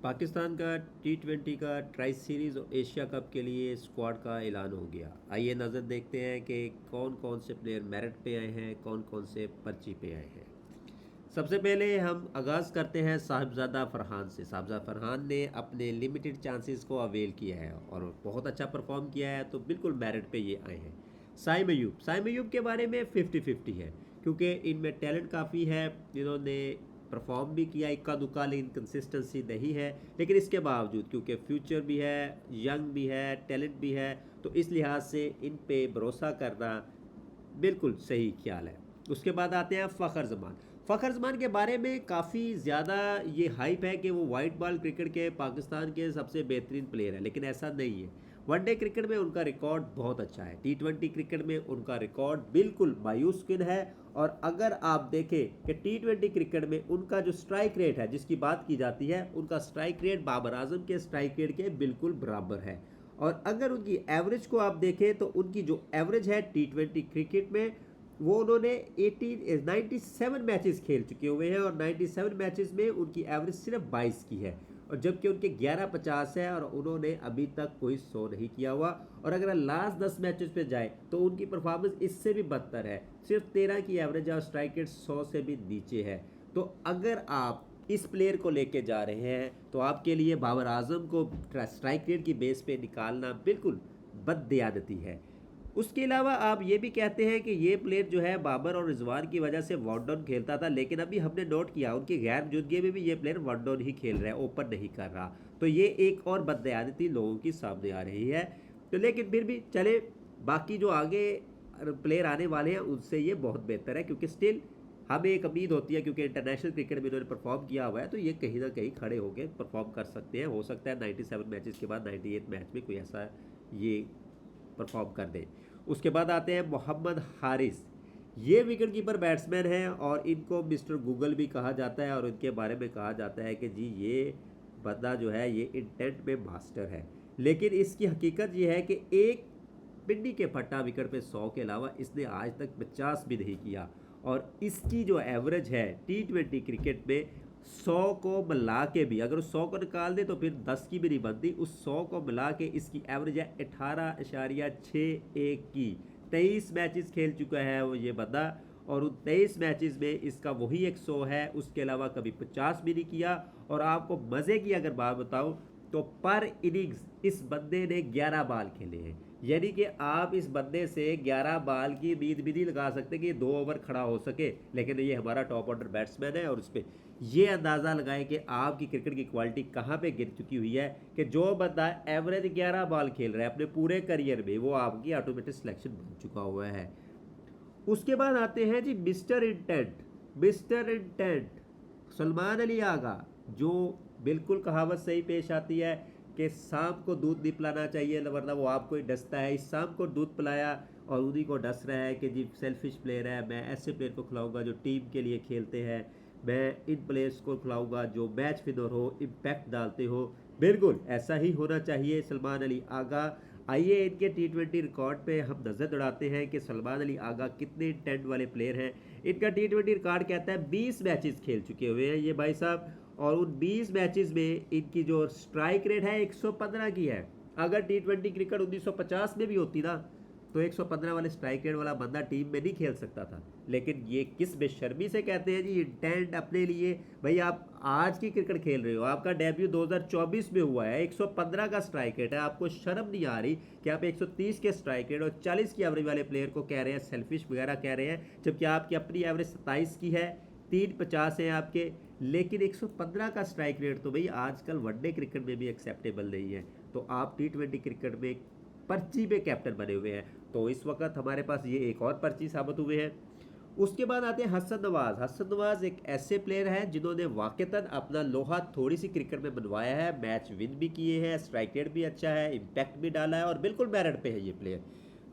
पाकिस्तान का T20 का try series और एशिया कप के लिए स्क्वाड का ऐलान हो गया। आइए नज़र देखते हैं कि कौन कौन से प्लेयर मेरिट पे आए हैं, कौन कौन से पर्ची पे आए हैं। सबसे पहले हम आगाज़ करते हैं साहिबजादा फरहान से। साहिबजादा फरहान ने अपने लिमिटेड चांसेस को अवेल किया है और बहुत अच्छा परफॉर्म किया है, तो बिल्कुल मेरिट पे ये आए हैं। साइम अयूब के बारे में 50-50 है, क्योंकि इनमें टैलेंट काफ़ी है। इन्होंने परफॉर्म भी किया इक्का दुक्का, लेकिन कंसिस्टेंसी नहीं है। लेकिन इसके बावजूद क्योंकि फ्यूचर भी है, यंग भी है, टैलेंट भी है, तो इस लिहाज से इन पे भरोसा करना बिल्कुल सही ख्याल है। उसके बाद आते हैं फ़खर जमान। फ़खर जमान के बारे में काफ़ी ज़्यादा ये हाइप है कि वो वाइट बॉल क्रिकेट के पाकिस्तान के सबसे बेहतरीन प्लेयर है, लेकिन ऐसा नहीं है। वनडे क्रिकेट में उनका रिकॉर्ड बहुत अच्छा है, T20 क्रिकेट में उनका रिकॉर्ड बिल्कुल मायूस किन है। और अगर आप देखें कि T20 क्रिकेट में उनका जो स्ट्राइक रेट है जिसकी बात की जाती है, उनका स्ट्राइक रेट बाबर आजम के स्ट्राइक रेट के बिल्कुल बराबर है। और अगर उनकी एवरेज को आप देखें तो उनकी जो एवरेज है T20 क्रिकेट में, वो उन्होंने 97 मैचेस खेल चुके हुए हैं और 97 मैचेस में उनकी एवरेज सिर्फ 22 की है, और जबकि उनके 11-50 है और उन्होंने अभी तक कोई 100 नहीं किया हुआ। और अगर लास्ट 10 मैचेस पे जाए तो उनकी परफॉर्मेंस इससे भी बदतर है, सिर्फ 13 की एवरेज है और स्ट्राइक रेट 100 से भी नीचे है। तो अगर आप इस प्लेयर को लेके जा रहे हैं तो आपके लिए बाबर आजम को स्ट्राइक रेट की बेस पे निकालना बिल्कुल बददियानती है। उसके अलावा आप ये भी कहते हैं कि ये प्लेयर जो है बाबर और रिजवान की वजह से वन डाउन खेलता था, लेकिन अभी हमने नोट किया उनकी गैर मौजूदगी में भी ये प्लेयर वन डाउन ही खेल रहा है, ओपन नहीं कर रहा। तो ये एक और बददयानती लोगों की सामने आ रही है। तो लेकिन फिर भी चले, बाकी जो आगे प्लेयर आने वाले हैं उनसे ये बहुत बेहतर है, क्योंकि स्टिल हमें एक उम्मीद होती है, क्योंकि इंटरनेशनल क्रिकेट में इन्होंने परफॉर्म किया हुआ है, तो ये कहीं ना कहीं खड़े होकर परफॉर्म कर सकते हैं। हो सकता है 97 मैचेस के बाद 98 मैच में कोई ऐसा ये परफॉर्म कर दें। उसके बाद आते हैं मोहम्मद हारिस। ये विकेट कीपर बैट्समैन हैं और इनको मिस्टर गूगल भी कहा जाता है, और इनके बारे में कहा जाता है कि जी ये बंदा जो है ये इंटेंट में मास्टर है। लेकिन इसकी हकीकत ये है कि एक पिंडी के फट्टा विकेट पे 100 के अलावा इसने आज तक 50 भी नहीं किया। और इसकी जो एवरेज है T20 क्रिकेट में 100 को मिला के भी, अगर उस 100 को निकाल दे तो फिर 10 की भी नहीं बनती, उस 100 को मिला के इसकी एवरेज है 18.61 की। 23 मैचेस खेल चुका है वो ये बंदा, और उन 23 मैचेस में इसका वही एक 100 है, उसके अलावा कभी 50 भी नहीं किया। और आपको मज़े की अगर बात बताऊं तो पर इनिंग्स इस बंदे ने 11 बाल खेले हैं, यानी कि आप इस बंदे से 11 बाल की उम्मीद भी नहीं लगा सकते कि 2 ओवर खड़ा हो सके। लेकिन ये हमारा टॉप ऑर्डर बैट्समैन है, और उस पर ये अंदाज़ा लगाएं कि आपकी क्रिकेट की क्वालिटी कहाँ पे गिर चुकी हुई है, कि जो बंदा एवरेज 11 बाल खेल रहा है अपने पूरे करियर में, वो आपकी ऑटोमेटिक सिलेक्शन बन चुका हुआ है। उसके बाद आते हैं जी mister intent. Mister intent Salman Ali Agha, जो बिल्कुल कहावत सही पेश आती है कि शाम को दूध नहीं पिलाना चाहिए वरना वो आपको ही डसता है। इस शाम को दूध पिलाया और उन्हीं को डस रहा है कि जी सेल्फिश प्लेयर है, मैं ऐसे प्लेयर को खिलाऊंगा जो टीम के लिए खेलते हैं, मैं इन प्लेयर्स को खिलाऊंगा जो मैच विनर हो, इम्पैक्ट डालते हो। बिल्कुल ऐसा ही होना चाहिए सलमान अली आगा। आइए इनके T20 रिकॉर्ड पे हम नज़र दौड़ाते हैं कि सलमान अली आगा कितने इंटेंट वाले प्लेयर हैं। इनका T20 रिकॉर्ड कहता है 20 मैचेस खेल चुके हुए हैं ये भाई साहब, और उन 20 मैचेस में इनकी जो स्ट्राइक रेट है 115 की है। अगर T20 क्रिकेट 1950 में भी होती ना, तो 115 वाले स्ट्राइक रेट वाला बंदा टीम में नहीं खेल सकता था। लेकिन ये किस बेशर्मी से कहते हैं जी इंटेंट अपने लिए। भाई आप आज की क्रिकेट खेल रहे हो, आपका डेब्यू 2024 में हुआ है, 115 का स्ट्राइक रेट है, आपको शर्म नहीं आ रही कि आप 130 के स्ट्राइक रेट और 40 की एवरेज वाले प्लेयर को कह रहे हैं सेल्फिश वगैरह कह रहे हैं, जबकि आपकी अपनी एवरेज 27 की है, 350 है आपके। लेकिन 115 का स्ट्राइक रेट तो भाई आजकल वनडे क्रिकेट में भी एक्सेप्टेबल नहीं है। तो आप T20 क्रिकेट में पर्ची पे कैप्टन बने हुए हैं, तो इस वक्त हमारे पास ये एक और पर्ची साबित हुए हैं। उसके बाद आते हैं हसन नवाज। हसन नवाज एक ऐसे प्लेयर हैं जिन्होंने वाकईतन अपना लोहा थोड़ी सी क्रिकेट में बनवाया है, मैच विन भी किए हैं, स्ट्राइक रेट भी अच्छा है, इम्पैक्ट भी डाला है, और बिल्कुल मेरिट पे है ये प्लेयर।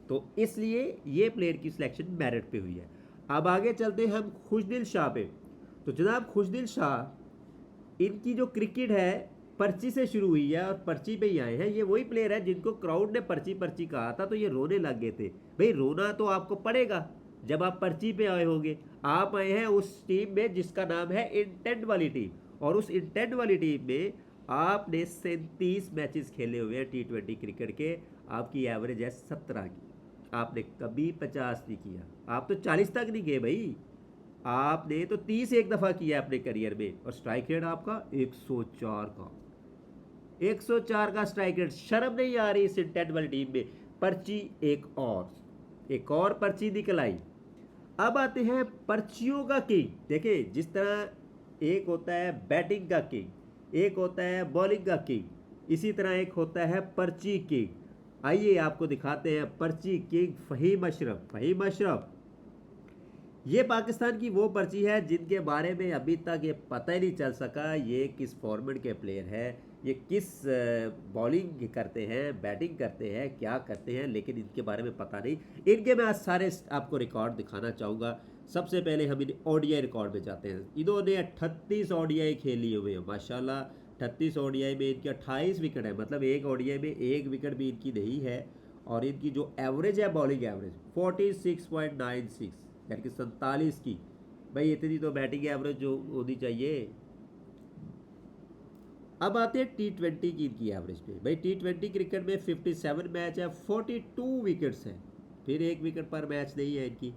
तो इसलिए ये प्लेयर की सिलेक्शन मेरिट पे हुई है। अब आगे चलते हैं हम खुशदिल शाह पे। तो जनाब खुशदिल शाह, इनकी जो क्रिकेट है पर्ची से शुरू हुई है और पर्ची पे ही आए हैं। ये वही प्लेयर है जिनको क्राउड ने पर्ची पर्ची कहा था तो ये रोने लग गए थे। भाई रोना तो आपको पड़ेगा जब आप पर्ची पे आए होंगे। आप आए हैं उस टीम में जिसका नाम है इंटेंट वाली टीम, और उस इंटेंट वाली टीम में आपने 37 मैचेस खेले हुए हैं T20 क्रिकेट के, आपकी एवरेज है 17 की। आपने कभी 50 नहीं किया, आप तो 40 तक नहीं गए भाई। आपने तो 30 एक दफ़ा किया अपने करियर में, और स्ट्राइक रेट आपका 104 का। 104 का स्ट्राइक रेट, शर्म नहीं आ रही इस इंटेंट वाली टीम में। पर्ची एक और पर्ची निकल आई। अब आते हैं पर्चियों का किंग। देखिए, जिस तरह एक होता है बैटिंग का किंग, एक होता है बॉलिंग का किंग, इसी तरह एक होता है पर्ची किंग। आइए आपको दिखाते हैं पर्ची किंग फ़हीम अशरफ। फ़हीम अशरफ, ये पाकिस्तान की वो पर्ची है जिनके बारे में अभी तक ये पता ही नहीं चल सका ये किस फॉर्मेट के प्लेयर है, ये किस बॉलिंग करते हैं, बैटिंग करते हैं, क्या करते हैं, लेकिन इनके बारे में पता नहीं। इनके मैं आज सारे आपको रिकॉर्ड दिखाना चाहूँगा। सबसे पहले हम इन ओडीआई रिकॉर्ड में जाते हैं। इन्होंने 38 ओडीआई खेली हुए हैं माशाल्लाह। 38 ओडीआई में इनके 28 विकेट है, मतलब एक ओडीआई में एक विकेट भी इनकी नहीं है। और इनकी जो एवरेज है, बॉलिंग एवरेज 46.96, यानी कि 47 की। भाई इतनी तो बैटिंग एवरेज जो होनी चाहिए। अब आते हैं T20 की इनकी एवरेज पे। भाई T20 क्रिकेट में 57 मैच है, 42 विकेट्स हैं, फिर एक विकेट पर मैच नहीं है इनकी।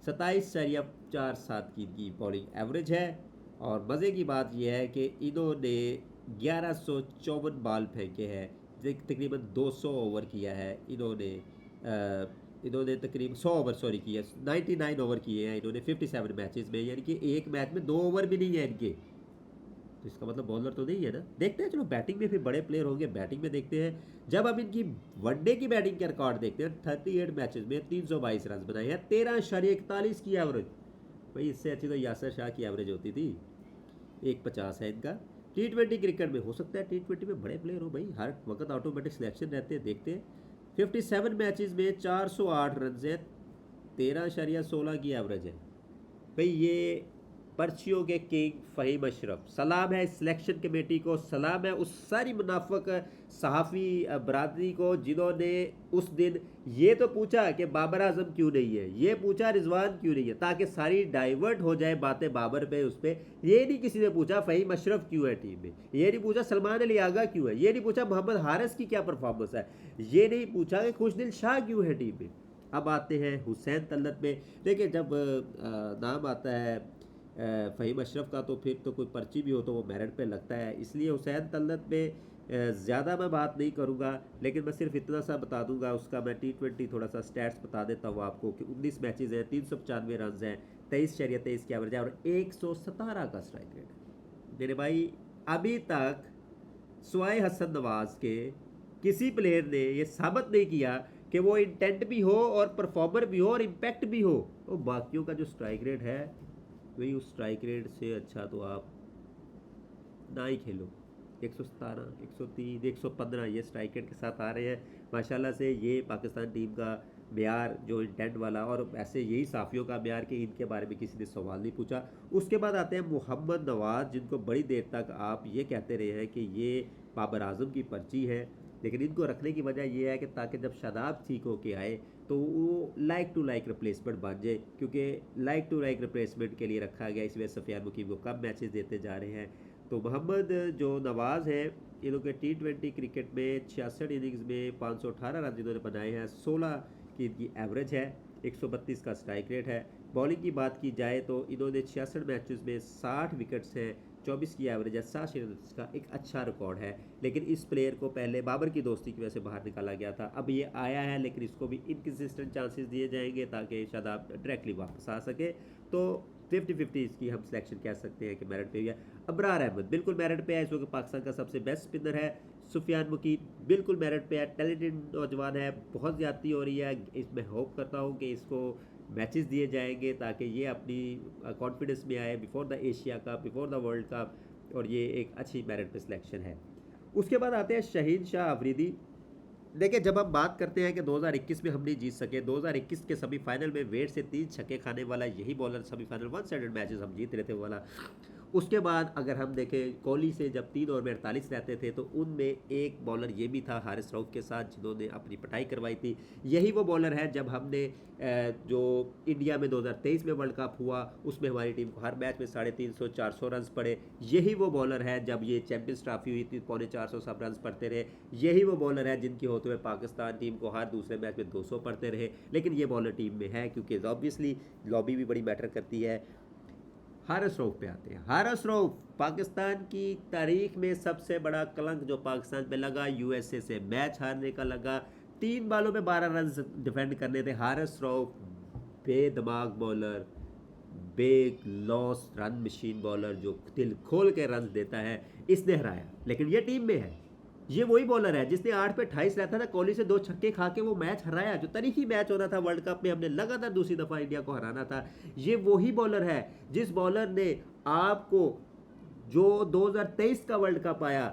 27.47 की इनकी बॉलिंग एवरेज है। और मज़े की बात यह है कि इन्होंने 1154 बॉल फेंके हैं, तकरीबन 200 ओवर किया है इन्होंने तकरीबन 100 ओवर सॉरी किया, 99 ओवर किए हैं इन्होंने 57 मैचेस में, यानी कि एक मैच में 2 ओवर भी नहीं है इनके। तो इसका मतलब बॉलर तो नहीं है ना। देखते हैं, चलो बैटिंग में फिर बड़े प्लेयर होंगे, बैटिंग में देखते हैं। जब हम इनकी वनडे की बैटिंग के रिकॉर्ड देखते हैं, 38 मैचेस में 322 रन बनाए हैं, 13.41 की एवरेज। भाई इससे अच्छी तो यासर शाह की एवरेज होती थी। 150 है इनका। T20 क्रिकेट में हो सकता है T20 में बड़े प्लेयर हो भाई, हर वक्त ऑटोमेटिक सिलेक्शन रहते हैं, देखते हैं। 57 मैचेस में 408 रन है, 13.16 की एवरेज है। भाई ये पर्चियों के किंग फ़हीम अशरफ। सलाम है सिलेक्शन कमेटी को, सलाम है उस सारी मुनाफिक सहाफ़ी बरादरी को जिन्होंने उस दिन ये तो पूछा कि बाबर आजम क्यों नहीं है, ये पूछा रिजवान क्यों नहीं है, ताकि सारी डाइवर्ट हो जाए बातें बाबर पे, उस पर। ये नहीं किसी ने पूछा फ़हीम अशरफ क्यों है टीम में, ये नहीं पूछा सलमान अली आगा क्यों है, ये नहीं पूछा मोहम्मद हारिस की क्या परफॉर्मेंस है, ये नहीं पूछा कि खुशदिल शाह क्यों है टीम में। अब आते हैं हुसैन तलत में। देखिए, जब नाम आता है फ़हीम अशरफ का, तो फिर तो कोई पर्ची भी हो तो वो मेरिट पे लगता है, इसलिए हुसैन तलत में ज़्यादा मैं बात नहीं करूँगा, लेकिन मैं सिर्फ इतना सा बता दूंगा उसका। मैं T20 थोड़ा सा स्टैट्स बता देता हूँ आपको कि 19 मैचेस हैं, 395 रन हैं, 23.23 की एवरेज है, और 117 का स्ट्राइक रेट है। मेरे भाई, अभी तक स्वाए हसन नवाज के किसी प्लेयर ने ये साबित नहीं किया कि वो इंटेंट भी हो और परफॉर्मर भी हो और इम्पैक्ट भी हो। तो बाकियों का जो स्ट्राइक रेट है, वही उस स्ट्राइक रेट से अच्छा तो आप ना ही खेलो। 117, 103, 115 ये स्ट्राइक रेट के साथ आ रहे हैं माशाल्लाह से। ये पाकिस्तान टीम का म्यार जो इंटेंट वाला, और ऐसे यही साफ़ियों का म्यार कि इनके बारे में किसी ने सवाल नहीं पूछा। उसके बाद आते हैं मोहम्मद नवाज़, जिनको बड़ी देर तक आप ये कहते रहे हैं कि ये बाबर आजम की पर्ची है, लेकिन इनको रखने की वजह यह है कि ताकि जब शादाब ठीक होके आए तो वो लाइक टू लाइक रिप्लेसमेंट बन जाए, क्योंकि लाइक टू लाइक रिप्लेसमेंट के लिए रखा गया। इस वजह सफियान मुकीम को कम मैचेस देते जा रहे हैं। तो मोहम्मद जो नवाज़ है, इन लोग के T20 क्रिकेट में 66 इनिंग्स में 518 रन इन्होंने बनाए हैं, 16 की इनकी एवरेज है, 132 का स्ट्राइक रेट है। बॉलिंग की बात की जाए तो इन्होंने 66 मैचेस में 60 विकेट्स हैं, 24 की एवरेज है, 60 रन का एक अच्छा रिकॉर्ड है। लेकिन इस प्लेयर को पहले बाबर की दोस्ती की वजह से बाहर निकाला गया था, अब ये आया है, लेकिन इसको भी इनकन्सिस्टेंट चांसेस दिए जाएंगे ताकि शायद आप डायरेक्टली वापस आ सके। तो 50-50 इसकी हम सिलेक्शन कह सकते हैं कि मेरिट पे है। अबरार अहमद बिल्कुल मेरिट पे है, इस वक्त पाकिस्तान का सबसे बेस्ट स्पिनर है। सुफियान मुकीम बिल्कुल मेरिट पे है, टैलेंटेड नौजवान है, बहुत ज़्यादती हो रही है, इसमें होप करता हूँ कि इसको मैचेस दिए जाएंगे ताकि ये अपनी कॉन्फिडेंस में आए before the Asia cup, before the world cup, और ये एक अच्छी मेरिट पे सिलेक्शन है। उसके बाद आते हैं शहीन शाह अफरीदी। देखिए, जब हम बात करते हैं कि 2021 में हम नहीं जीत सके, 2021 के सेमीफाइनल में वेट से 3 छक्के खाने वाला यही बॉलर, सेमीफाइनल 1 साइडेड मैचेस हम जीत रहे थे वाला, उसके बाद अगर हम देखें कोहली से जब 3 ओवर में 48 रहते थे तो उनमें एक बॉलर ये भी था हारिस रऊफ के साथ जिन्होंने अपनी पिटाई करवाई थी। यही वो बॉलर है जब हमने जो इंडिया में 2023 में वर्ल्ड कप हुआ उसमें हमारी टीम को हर मैच में 350-400 रन पड़े। यही वो बॉलर है जब ये चैंपियंस ट्रॉफी हुई थी 450 सब रन पड़ते रहे। यही वो बॉलर है जिनके होते हुए पाकिस्तान टीम को हर दूसरे मैच में 200 पड़ते रहे। लेकिन ये बॉलर टीम में है क्योंकि ऑब्वियसली लॉबी भी बड़ी मैटर करती है। हारिस रऊफ पे आते हैं। हारिस रऊफ पाकिस्तान की तारीख में सबसे बड़ा कलंक जो पाकिस्तान पे लगा, यूएसए से मैच हारने का लगा। 3 बॉलों में 12 रन डिफेंड करने थे। हारिस रऊफ बेदिमाग बॉलर, बे लॉस रन मशीन बॉलर जो दिल खोल के रन देता है, इसने हराया। लेकिन ये टीम में है, ये वही बॉलर है जिसने 8 पे 28 रहता था, कोहली से 2 छक्के खा के वो मैच हराया। जो तारीखी मैच होना था वर्ल्ड कप में, हमने लगातार दूसरी दफ़ा इंडिया को हराना था। ये वही बॉलर है जिस बॉलर ने आपको जो 2023 का वर्ल्ड कप आया,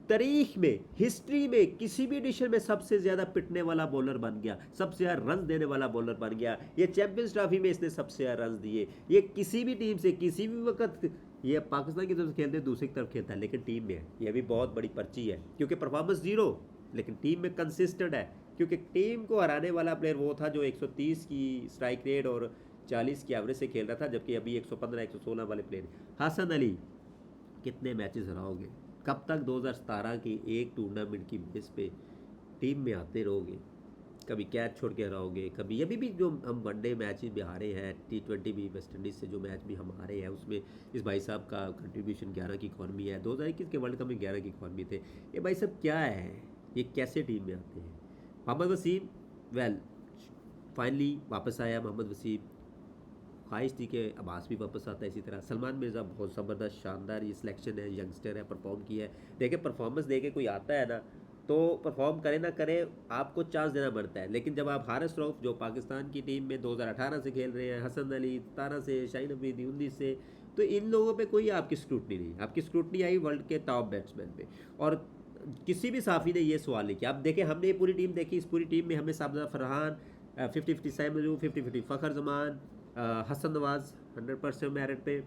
तारीख में, हिस्ट्री में किसी भी एडिशन में सबसे ज़्यादा पिटने वाला बॉलर बन गया, सबसे ज़्यादा रन देने वाला बॉलर बन गया। ये चैंपियंस ट्रॉफी में इसने सबसे ज़्यादा रन दिए। ये किसी भी टीम से किसी भी वक्त, ये पाकिस्तान की तरफ से खेलते हैं, दूसरी तरफ खेलता है, लेकिन टीम में है। ये भी बहुत बड़ी पर्ची है क्योंकि परफॉर्मेंस जीरो लेकिन टीम में कंसिस्टेंट है। क्योंकि टीम को हराने वाला प्लेयर वो था जो 130 की स्ट्राइक रेट और 40 की एवरेज से खेल रहा था, जबकि अभी 115 116 वाले प्लेयर। हसन अली, कितने मैचेस हराओगे? कब तक 2017 की एक टूर्नामेंट की बेस पे टीम में आते रहोगे? कभी कैच छोड़ के हराओगे, कभी अभी भी जो हम वनडे मैचेस भी हारे हैं, T20 भी वेस्ट इंडीज़ से जो मैच भी हम हारे हैं, उसमें इस भाई साहब का कंट्रीब्यूशन 11 की इकॉनमी है। 2021 के वर्ल्ड कप में 11 की इकॉनमी थे। ये भाई साहब क्या है, ये कैसे टीम में आते हैं? मोहम्मद वसीम, वेल फाइनली वापस आया मोहम्मद वसीम। ख्वाहिश थी कि अब्बास भी वापस आता है इसी तरह। सलमान मिर्ज़ा बहुत ज़बरदस्त शानदार ये सिलेक्शन है, यंगस्टर है, परफॉर्म किया है। देखिए परफॉर्मेंस दे के कोई आता है ना, तो परफॉर्म करे ना करे आपको चांस देना पड़ता है। लेकिन जब आप हारिस रऊफ जो पाकिस्तान की टीम में 2018 से खेल रहे हैं, हसन अली 17 से, शाहीन अफरीदी 19 से, तो इन लोगों पे कोई आपकी स्क्रूटनी नहीं। आपकी स्क्रूटनी आई वर्ल्ड के टॉप बैट्समैन पे। और किसी भी साफ़ी ने ये सवाल नहीं किया। अब देखें, हमने ये पूरी टीम देखी, इस पूरी टीम में हमें साबजा फरहान 50-50 सैमरू, 50-50 फ़खर जमान, हसन नवाज़ 100% मेरिट पे,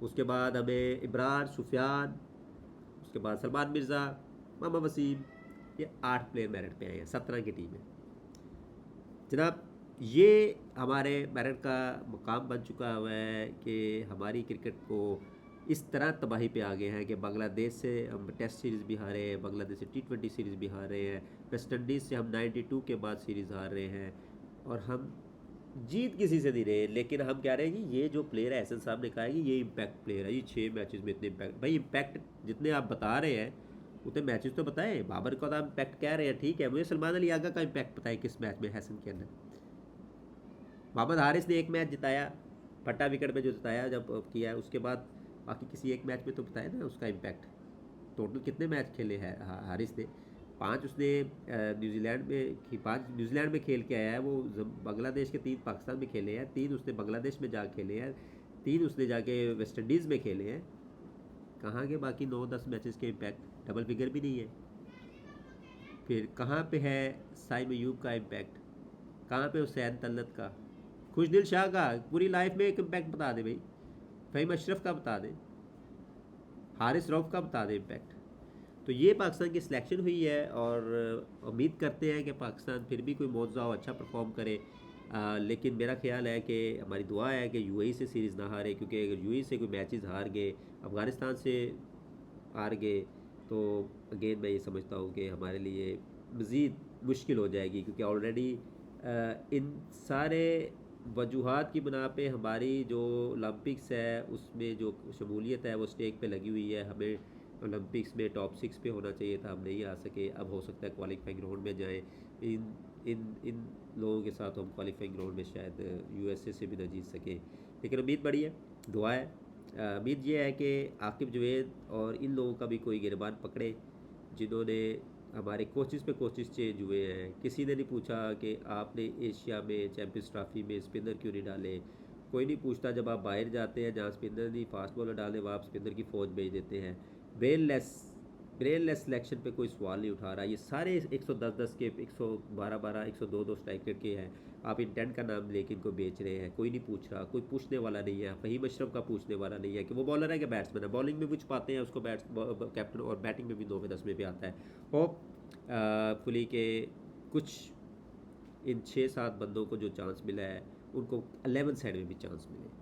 उसके बाद हमें इमरान, सुफियान, उसके बाद सलमान मिर्ज़ा, मोहम्मद वसीम, ये 8 प्लेयर मेरिट पे आए हैं। 17 की टीम है जनाब। ये हमारे मेरिट का मुकाम बन चुका हुआ है कि हमारी क्रिकेट को इस तरह तबाही पे आ गए हैं कि बांग्लादेश से हम टेस्ट सीरीज़ भी हारे हैं, बांग्लादेश से T20 सीरीज़ भी हार रहे हैं, वेस्ट इंडीज़ से हम 92 के बाद सीरीज़ हार रहे हैं, और हम जीत किसी से नहीं रहे। लेकिन हम कह रहे हैं कि ये जो प्लेयर है, एहसन साहब ने कहा है कि ये इम्पैक्ट प्लेयर है, ये 6 मैचेस में इतने इम्पैक्ट। भाई इम्पैक्ट जितने आप बता रहे हैं उतने मैचेस तो बताएं। बाबर का तो आप इम्पैक्ट कह रहे हैं, ठीक है, मुझे सलमान अली आगा का इम्पैक्ट बताएं किस मैच में हैसन के अंदर। मोहम्मद हारिस ने एक मैच जिताया, फटा विकेट में जो जिताया जब किया, उसके बाद बाकी किसी एक मैच में तो बताया ना उसका इम्पैक्ट। टोटल कितने मैच खेले हैं हारिस ने? 5 उसने न्यूजीलैंड में 5 न्यूजीलैंड में खेल के आया है वो। बांग्लादेश के 3 पाकिस्तान में खेले हैं, 3 उसने बांग्लादेश में जा खेले हैं, 3 उसने जाके वेस्ट इंडीज़ में खेले हैं। कहाँ के बाकी 9-10 मैचेस के इम्पैक्ट? डबल फिगर भी नहीं है। फिर कहाँ पे है साइम अयूब का इम्पैक्ट? कहाँ पे हुसैन तलत का, खुशदिल शाह का? पूरी लाइफ में एक इम्पैक्ट बता दे भाई। फ़हीम अशरफ का बता दे, हारिस रऊफ का बता दे इम्पैक्ट। तो ये पाकिस्तान की सिलेक्शन हुई है और उम्मीद करते हैं कि पाकिस्तान फिर भी कोई मौजूदा हो, अच्छा परफॉर्म करे। लेकिन मेरा ख्याल है कि हमारी दुआ है कि यूएई से सीरीज़ ना हारे, क्योंकि अगर यूएई से कोई मैचेस हार गए, अफ़गानिस्तान से हार गए, तो अगेन मैं ये समझता हूँ कि हमारे लिए मज़ीद मुश्किल हो जाएगी। क्योंकि ऑलरेडी इन सारे वजूहात की बिना पे हमारी जो ओलंपिक्स है उसमें जो शमूलियत है वो स्टेक पे लगी हुई है। हमें ओलंपिक्स में टॉप 6 पे होना चाहिए था, हम नहीं आ सके। अब हो सकता है क्वालिफाइंग राउंड में जाएं। इन इन इन लोगों के साथ हम क्वालिफाइंग राउंड में शायद यूएसए से भी ना जीत सके। लेकिन उम्मीद बड़ी है, दुआ है। उम्मीद ये है कि आकिब जुवैद और इन लोगों का भी कोई गिरबान पकड़े जिन्होंने हमारे कोचिज़ पे कोचिज़ चेंज हुए हैं। किसी ने नहीं पूछा कि आपने एशिया में चैंपियंस ट्रॉफी में स्पिनर क्यों नहीं डाले। कोई नहीं पूछता। जब आप बाहर जाते हैं जहाँ स्पिनर नहीं फास्ट बॉलर डाले, वहाँ आप स्पिनर की फ़ौज भेज देते हैं। ब्रेनलेस ब्रेनलेस सिलेक्शन पे कोई सवाल नहीं उठा रहा। ये सारे 110-10 के 112-12 102-2 स्ट्राइक रेट के हैं। आप इंटेंट का नाम लेके इनको बेच रहे हैं, कोई नहीं पूछ रहा, कोई पूछने वाला नहीं है। फ़हीम अशरफ का पूछने वाला नहीं है कि वो बॉलर है कि बैट्समैन है। बॉलिंग में कुछ पाते हैं उसको कैप्टन, और बैटिंग में भी 9 में 10 में भी आता है। होप फुली के कुछ इन 6-7 बंदों को जो चांस मिला है उनको 11 साइड में भी चांस मिले।